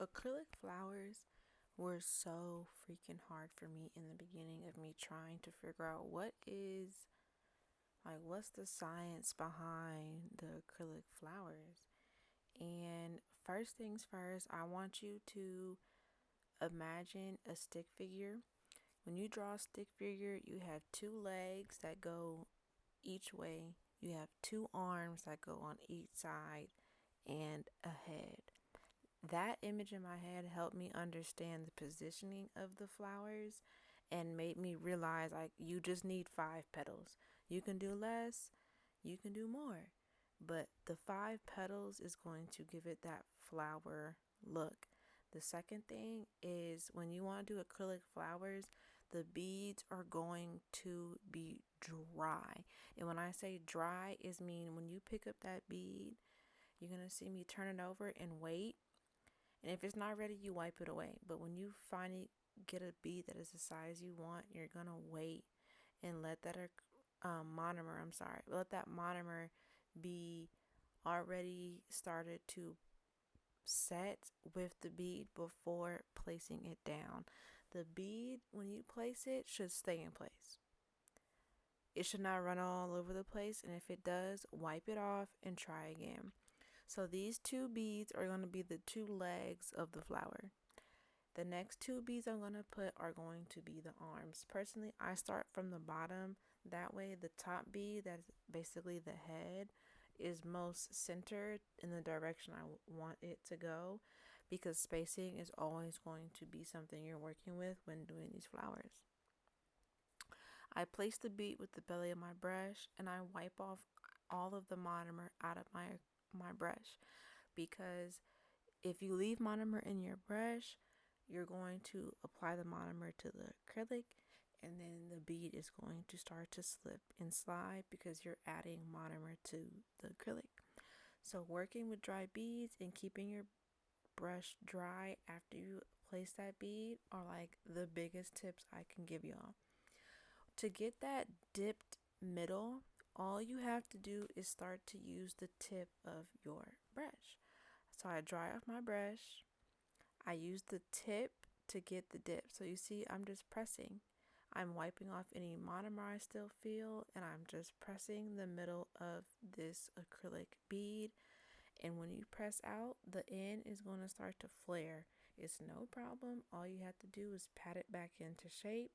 Acrylic flowers were so freaking hard for me in the beginning of me trying to figure out what's the science behind the acrylic flowers. And first things first, I want you to imagine a stick figure. When you draw a stick figure, you have two legs that go each way, you have two arms that go on each side, and a head. That image in my head helped me understand the positioning of the flowers and made me realize like you just need 5 petals. You can do less, you can do more. But the 5 petals is going to give it that flower look. The second thing is when you want to do acrylic flowers, the beads are going to be dry. And when I say dry, is mean when you pick up that bead, you're going to see me turn it over and wait, and if it's not ready, you wipe it away. But when you finally get a bead that is the size you want, you're going to wait and let that let that monomer be already started to set with the bead before placing it down. The bead, when you place it, should stay in place. It should not run all over the place, and if it does, wipe it off and try again. So these 2 beads are going to be the 2 legs of the flower. The next 2 beads I'm going to put are going to be the arms. Personally, I start from the bottom. That way the top bead, that's basically the head, is most centered in the direction I want it to go, because spacing is always going to be something you're working with when doing these flowers. I place the bead with the belly of my brush and I wipe off all of the monomer out of my brush, because if you leave monomer in your brush, you're going to apply the monomer to the acrylic, and then the bead is going to start to slip and slide because you're adding monomer to the acrylic. So working with dry beads and keeping your brush dry after you place that bead are like the biggest tips I can give y'all. To get that dipped middle, all you have to do is start to use the tip of your brush. So I dry off my brush. I use the tip to get the dip. So you see, I'm just pressing. I'm wiping off any monomer I still feel, and I'm just pressing the middle of this acrylic bead. And when you press out, the end is going to start to flare. It's no problem. All you have to do is pat it back into shape,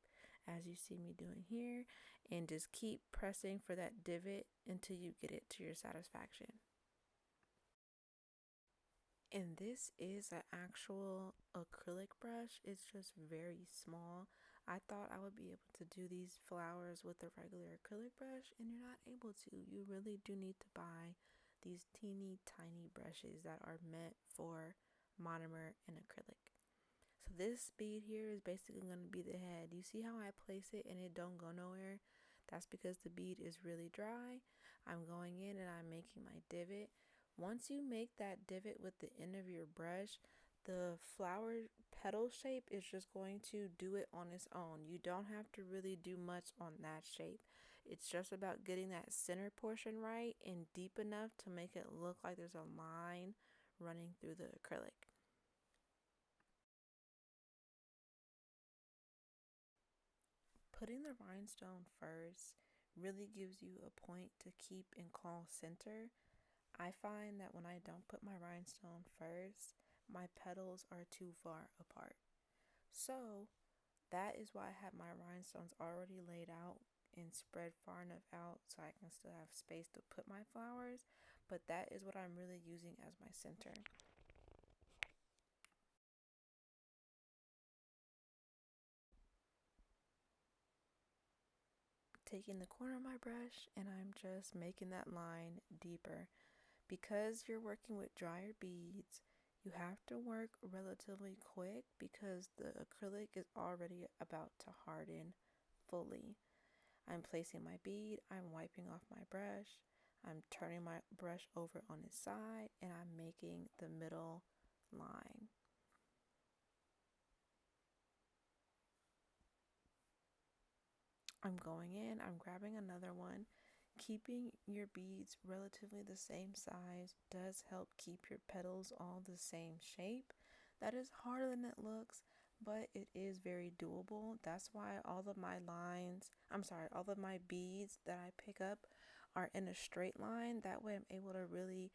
as you see me doing here, and just keep pressing for that divot until you get it to your satisfaction. And this is an actual acrylic brush. It's just very small. I thought I would be able to do these flowers with a regular acrylic brush, and you're not able to. You really do need to buy these teeny tiny brushes that are meant for monomer and acrylic. So this bead here is basically going to be the head. You see how I place it and it don't go nowhere? That's because the bead is really dry. I'm going in and I'm making my divot. Once you make that divot with the end of your brush, the flower petal shape is just going to do it on its own. You don't have to really do much on that shape. It's just about getting that center portion right and deep enough to make it look like there's a line running through the acrylic. Putting the rhinestone first really gives you a point to keep and call center. I find that when I don't put my rhinestone first, my petals are too far apart. So that is why I have my rhinestones already laid out and spread far enough out so I can still have space to put my flowers, but that is what I'm really using as my center. Taking the corner of my brush and I'm just making that line deeper. Because you're working with drier beads, you have to work relatively quick because the acrylic is already about to harden fully. I'm placing my bead, I'm wiping off my brush, I'm turning my brush over on its side, and I'm making the middle line. I'm going in, I'm grabbing another one. Keeping your beads relatively the same size does help keep your petals all the same shape. That is harder than it looks, but it is very doable. That's why all of my lines, I'm sorry, all of my beads that I pick up are in a straight line. That way I'm able to really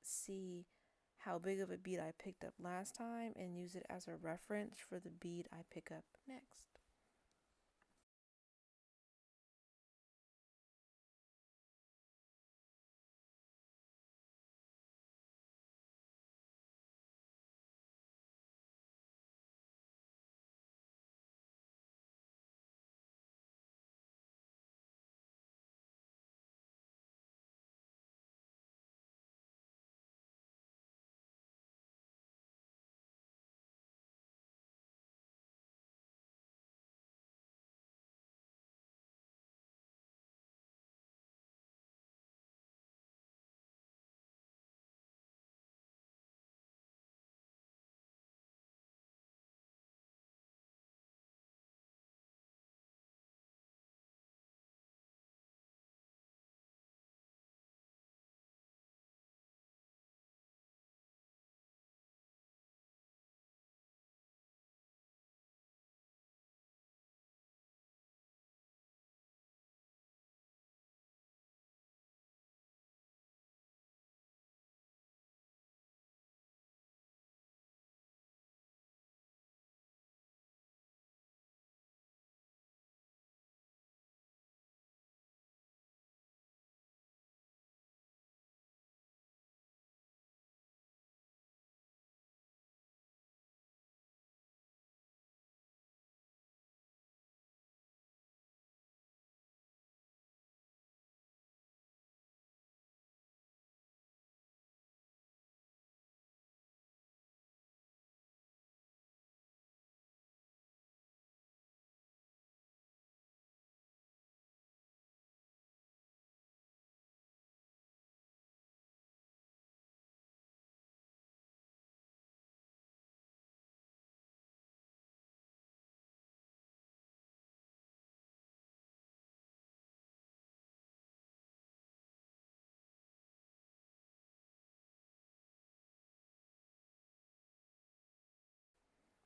see how big of a bead I picked up last time and use it as a reference for the bead I pick up next.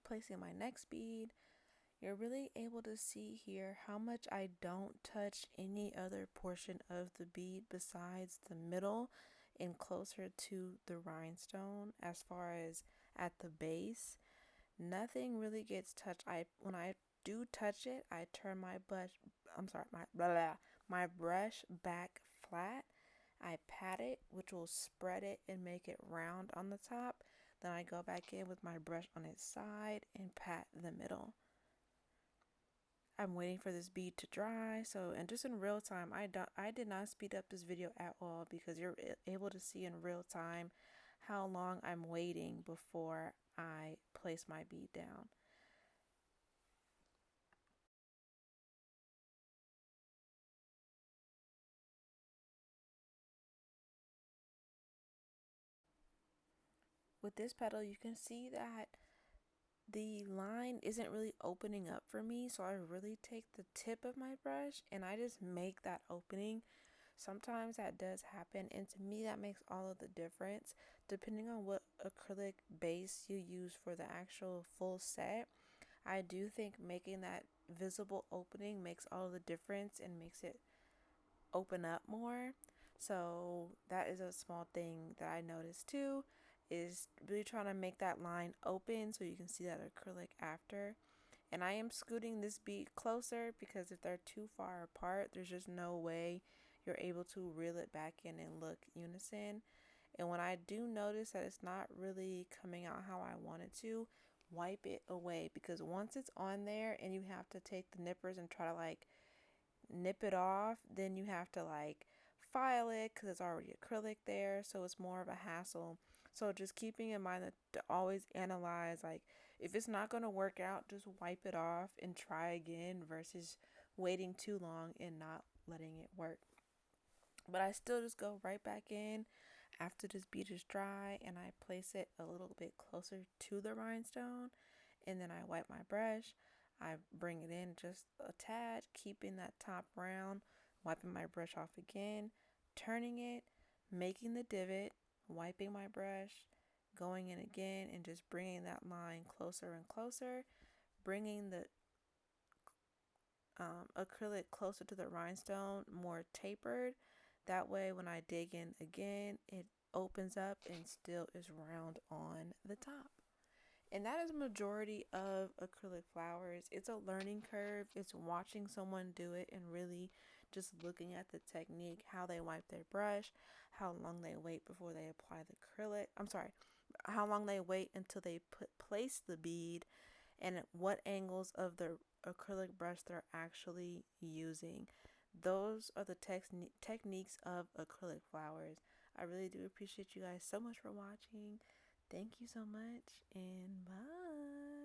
Placing my next bead, you're really able to see here how much I don't touch any other portion of the bead besides the middle and closer to the rhinestone. As far as at the base, nothing really gets touched. When I do touch it, I turn my brush, I'm sorry, my blah, blah, my brush back flat. I pat it, which will spread it and make it round on the top. Then I go back in with my brush on its side and pat the middle. I'm waiting for this bead to dry. So, and just in real time, I did not speed up this video at all because you're able to see in real time how long I'm waiting before I place my bead down. With this petal, you can see that the line isn't really opening up for me, so I really take the tip of my brush and I just make that opening. Sometimes that does happen, and to me, that makes all of the difference. Depending on what acrylic base you use for the actual full set, I do think making that visible opening makes all the difference and makes it open up more. So that is a small thing that I noticed too, is really trying to make that line open so you can see that acrylic after. And I am scooting this bead closer because if they're too far apart, there's just no way you're able to reel it back in and look unison. And when I do notice that it's not really coming out how I want it to, wipe it away, because once it's on there and you have to take the nippers and try to like nip it off, then you have to like file it because it's already acrylic there, so it's more of a hassle. So just keeping in mind that to always analyze, like if it's not going to work out, just wipe it off and try again versus waiting too long and not letting it work. But I still just go right back in after this bead is dry and I place it a little bit closer to the rhinestone, and then I wipe my brush. I bring it in just a tad, keeping that top round, wiping my brush off again, turning it, making the divot, wiping my brush, going in again and just bringing that line closer and closer, bringing the acrylic closer to the rhinestone, more tapered. That way, when I dig in again, it opens up and still is round on the top. And that is a majority of acrylic flowers. It's a learning curve. It's watching someone do it and really just looking at the technique, how they wipe their brush, how long they wait before they apply the acrylic. I'm sorry, how long they wait until they place the bead, and what angles of the acrylic brush they're actually using. Those are the techniques of acrylic flowers. I really do appreciate you guys so much for watching. Thank you so much, and bye.